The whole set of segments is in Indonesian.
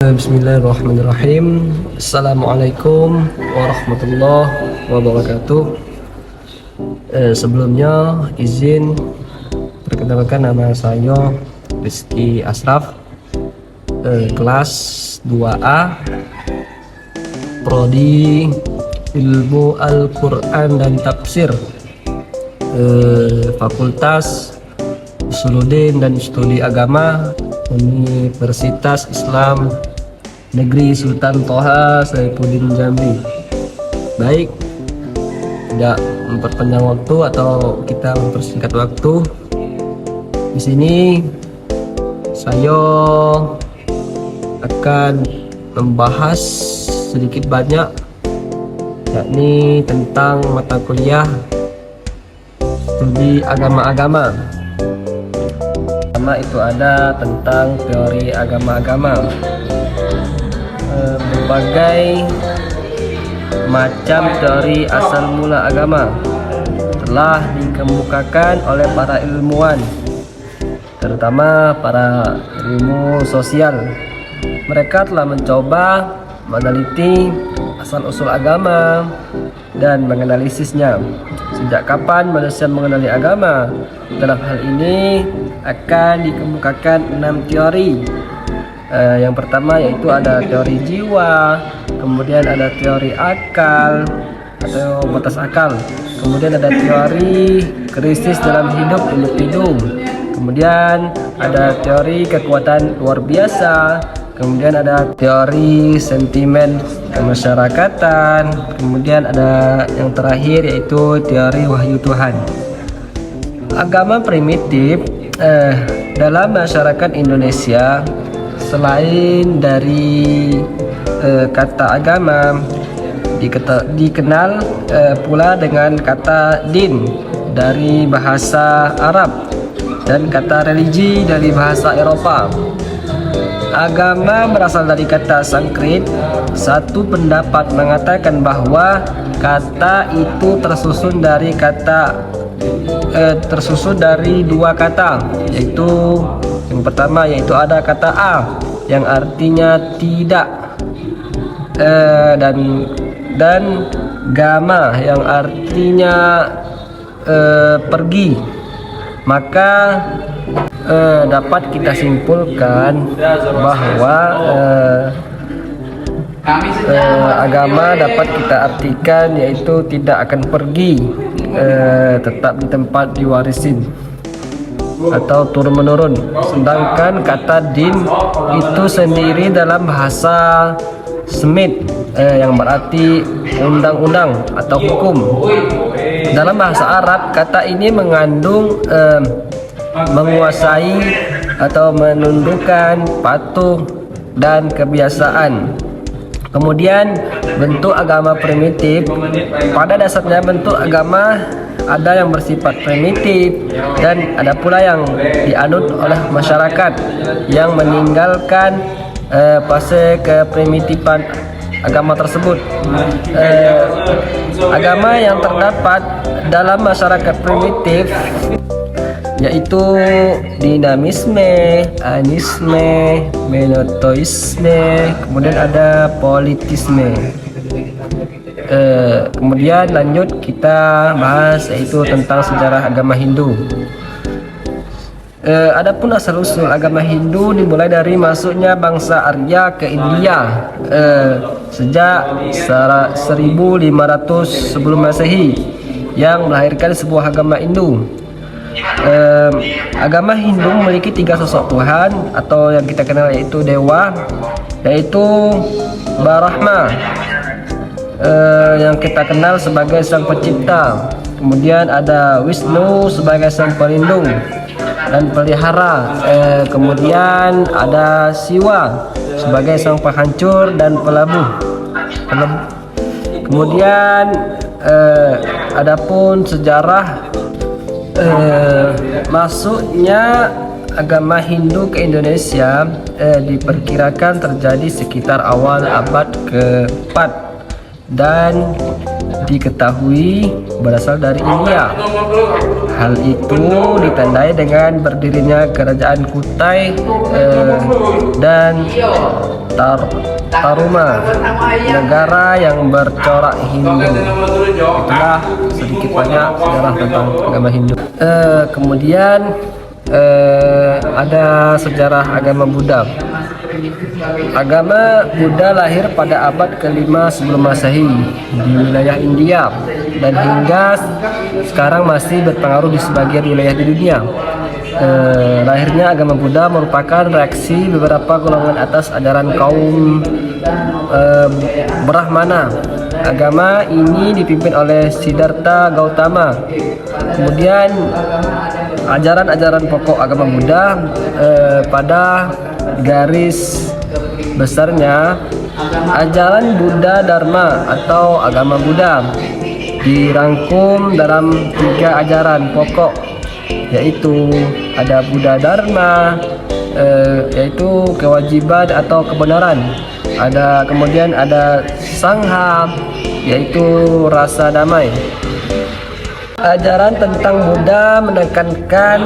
Bismillahirrahmanirrahim. Assalamualaikum warahmatullahi wabarakatuh. Sebelumnya izin perkenalkan, nama saya Rizky Asraf, kelas 2A, Prodi Ilmu Al-Quran dan Tafsir, Fakultas Usuluddin dan Studi Agama, Universitas Islam Negeri Sultan Toha Saifuddin Jambi. Baik, tidak memperpanjang waktu atau kita mempersingkat waktu. Di sini saya akan membahas sedikit banyak, yakni tentang mata kuliah studi agama-agama. Pertama itu ada tentang teori agama-agama. Berbagai macam teori asal mula agama telah dikemukakan oleh para ilmuwan, terutama para ilmu sosial. Mereka telah mencoba meneliti asal-usul agama dan menganalisisnya. Sejak kapan manusia mengenali agama? Dalam hal ini akan dikemukakan 6 teori. Yang pertama yaitu ada teori jiwa, kemudian ada teori akal atau batas akal, kemudian ada teori krisis dalam hidup individu, kemudian ada teori kekuatan luar biasa, kemudian ada teori sentimen kemasyarakatan, kemudian ada yang terakhir yaitu teori wahyu Tuhan. Agama primitif dalam masyarakat Indonesia, selain dari kata agama, dikenal pula dengan kata din dari bahasa Arab dan kata religi dari bahasa Eropa. Agama berasal dari kata Sanskrit. Satu pendapat mengatakan bahwa kata itu tersusun dari dua kata, yaitu yang pertama yaitu ada kata a yang artinya tidak, dan gama yang artinya pergi. Maka dapat kita simpulkan bahwa agama dapat kita artikan yaitu tidak akan pergi, tetap di tempat diwarisin atau turun menurun. Sedangkan kata din itu sendiri dalam bahasa Semit yang berarti undang-undang atau hukum. Dalam bahasa Arab, kata ini mengandung menguasai atau menundukkan, patuh, dan kebiasaan. Kemudian bentuk agama primitif, pada dasarnya bentuk agama ada yang bersifat primitif dan ada pula yang dianut oleh masyarakat yang meninggalkan fase keprimitifan agama tersebut. Agama yang terdapat dalam masyarakat primitif yaitu dinamisme, anisme, monoteisme, kemudian ada politisme. Kemudian lanjut kita bahas yaitu tentang sejarah agama Hindu. Adapun asal-usul agama Hindu dimulai dari masuknya bangsa Arya ke India sejak 1500 sebelum Masehi yang melahirkan sebuah agama Hindu. Agama Hindu memiliki 3 sosok Tuhan atau yang kita kenal yaitu dewa, yaitu Brahma yang kita kenal sebagai sang pencipta, kemudian ada Wisnu sebagai sang pelindung dan pelihara, kemudian ada Siwa sebagai sang penghancur dan pelabuh. Kemudian adapun sejarah masuknya agama Hindu ke Indonesia diperkirakan terjadi sekitar awal abad ke-4 dan diketahui berasal dari India. Hal itu ditandai dengan berdirinya kerajaan Kutai dan Taruma, negara yang bercorak Hindu. Itulah sedikit banyak sejarah tentang agama Hindu. Kemudian ada sejarah agama Buddha. Agama Buddha lahir pada abad ke-5 sebelum Masehi di wilayah India dan hingga sekarang masih berpengaruh di sebagian wilayah di dunia. Lahirnya agama Buddha merupakan reaksi beberapa golongan atas ajaran kaum Brahmana. Agama ini dipimpin oleh Siddhartha Gautama. Kemudian ajaran-ajaran pokok agama Buddha pada garis besarnya, ajaran Buddha Dharma atau agama Buddha dirangkum dalam 3 ajaran pokok, yaitu ada Buddha Dharma, yaitu kewajiban atau kebenaran. Kemudian ada Sangha, yaitu rasa damai. Ajaran tentang Buddha menekankan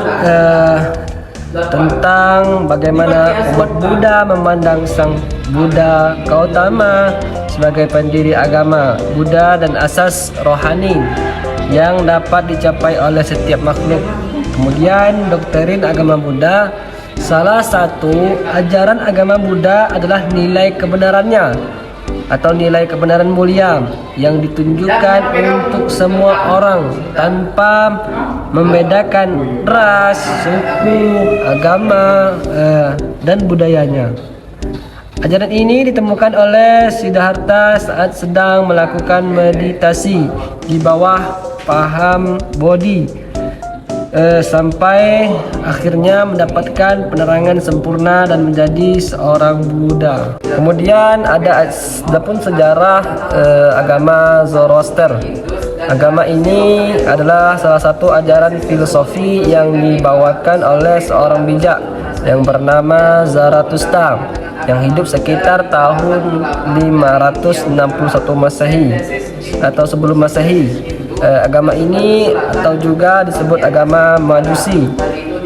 tentang bagaimana umat Buddha memandang Sang Buddha Gautama sebagai pendiri agama Buddha dan asas rohani yang dapat dicapai oleh setiap makhluk. Kemudian doktrin agama Buddha, salah satu ajaran agama Buddha adalah nilai kebenarannya atau nilai kebenaran mulia yang ditunjukkan untuk semua orang tanpa membedakan ras, suku, agama, dan budayanya. Ajaran ini ditemukan oleh Siddhartha saat sedang melakukan meditasi di bawah paham Bodhi, sampai akhirnya mendapatkan penerangan sempurna dan menjadi seorang Buddha. Kemudian ada pun sejarah agama Zoroaster. Agama ini adalah salah satu ajaran filosofi yang dibawakan oleh seorang bijak yang bernama Zarathustra yang hidup sekitar tahun 561 Masehi atau sebelum Masehi. Agama ini atau juga disebut agama Majusi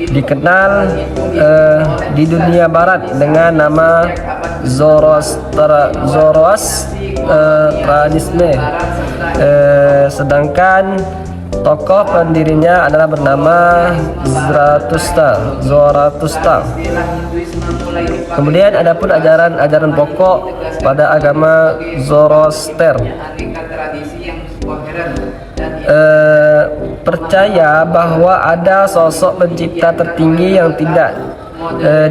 dikenal di dunia barat dengan nama Zoroastrianisme, sedangkan tokoh pendirinya adalah bernama Zarathustra. Kemudian ada pun ajaran pokok pada agama Zoroaster. Percaya bahwa ada sosok pencipta tertinggi yang tidak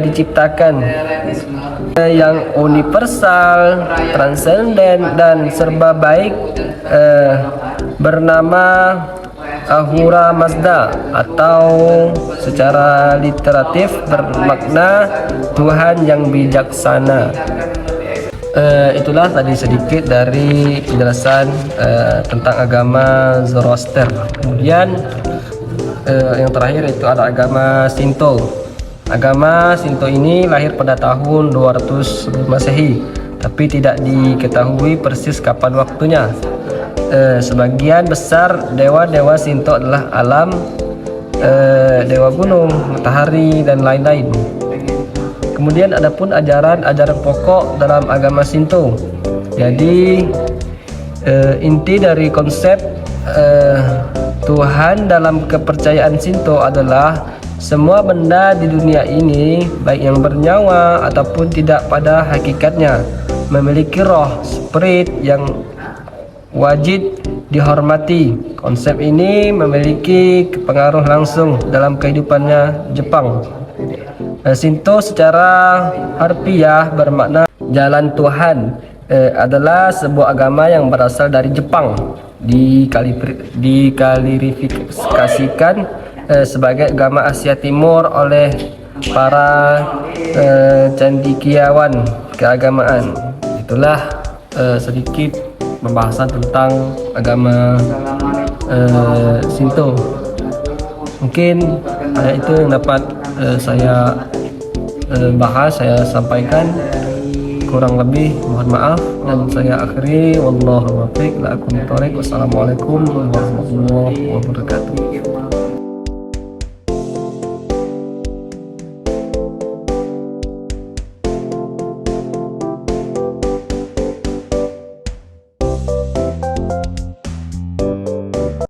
diciptakan, yang universal, transenden dan serba baik, bernama Ahura Mazda atau secara literatif bermakna Tuhan yang bijaksana. Itulah tadi sedikit dari penjelasan tentang agama Zoroaster. Kemudian yang terakhir itu ada agama Shinto. Agama Shinto ini lahir pada tahun 200 Masehi, tapi tidak diketahui persis kapan waktunya. Sebagian besar dewa-dewa Shinto adalah alam, dewa gunung, matahari, dan lain-lain. Kemudian ada pun ajaran pokok dalam agama Shinto. Jadi inti dari konsep Tuhan dalam kepercayaan Shinto adalah semua benda di dunia ini, baik yang bernyawa ataupun tidak, pada hakikatnya memiliki roh, spirit yang wajib dihormati. Konsep ini memiliki pengaruh langsung dalam kehidupannya Jepang. Shinto secara harfiah bermakna jalan Tuhan, adalah sebuah agama yang berasal dari Jepang, diklarifikasikan sebagai agama Asia Timur oleh para cendekiawan keagamaan. Itulah sedikit pembahasan tentang agama Shinto. Mungkin itu yang dapat saya bahas, saya sampaikan. Kurang lebih mohon maaf, dan saya akhiri. Wallahu muwaffiq. Wassalamualaikum warahmatullahi wabarakatuh.